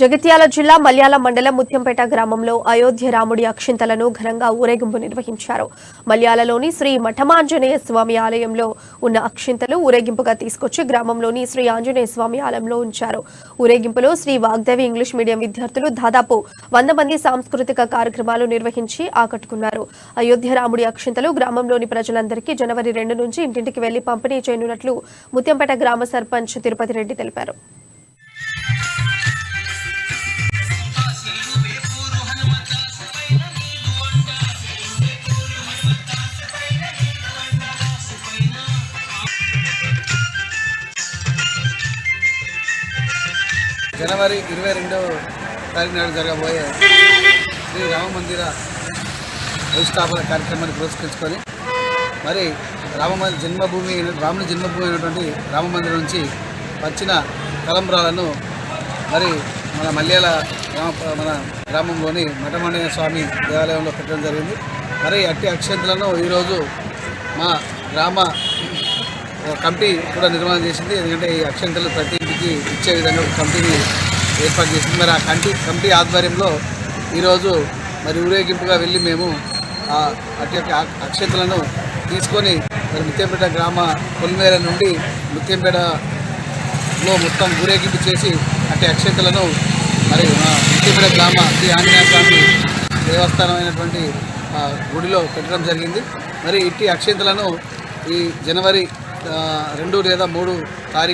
జగిత్యాల జిల్లా మల్యాల మండలం ముత్యంపేట గ్రామంలో అయోధ్య రాముడి అక్షింతలను ఘనంగా ఊరేగింపు నిర్వహించారు. మల్యాలలోని శ్రీ మఠమాంజనేయ స్వామి ఆలయంలో ఉన్న అక్షింతలు ఊరేగింపుగా తీసుకొచ్చి గ్రామంలోని శ్రీ ఆంజనేయ స్వామి ఆలయంలో ఉంచారు. ఊరేగింపులో శ్రీ వాగ్దేవి ఇంగ్లీష్ మీడియం విద్యార్థులు దాదాపు 100 మంది సాంస్కృతిక కార్యక్రమాలు నిర్వహించి ఆకట్టుకున్నారు. అయోధ్య రాముడి అక్షింతలు గ్రామంలోని ప్రజలందరికీ జనవరి 2 నుంచి ఇంటింటికి వెళ్లి పంపిణీ చేయనున్నట్లు ముత్యంపేట గ్రామ సర్పంచ్ తిరుపతి రెడ్డి తెలిపారు. జనవరి 22వ తారీఖు నాడు జరగబోయే శ్రీ రామ మందిర ప్రతిష్టాపన కార్యక్రమాన్ని పురస్కరించుకొని మరి రాముని జన్మభూమి అయినటువంటి రామ మందిరం నుంచి వచ్చిన తలంబ్రాలను మరి మన మల్యాల మన గ్రామంలోని మఠమాంజనేయ స్వామి దేవాలయంలో పెట్టడం జరిగింది. మరి అట్టి అక్షంతలను ఈరోజు మా గ్రామ కమిటీ కూడా నిర్మాణం చేసింది. ఎందుకంటే ఈ అక్షంతలు ప్రతి ఇంటికి ఇచ్చే విధంగా ఒక కమిటీని ఏర్పాటు చేసింది. మరి ఆ కమిటీ ఆధ్వర్యంలో ఈరోజు మరి ఊరేగింపుగా వెళ్ళి మేము అటు అక్షంతలను తీసుకొని మరి ముత్యంపేట గ్రామ పొలిమేర నుండి ముత్యంపేటలో మొత్తం ఊరేగింపు చేసి అటు అక్షంతలను మరి ముత్యంపేట గ్రామ శ్రీ ఆంజనేయ స్వామి దేవస్థానం అయినటువంటి గుడిలో పెట్టడం జరిగింది. మరి ఇట్టి అక్షంతలను ఈ జనవరి 2 లేదా 3 తారీఖు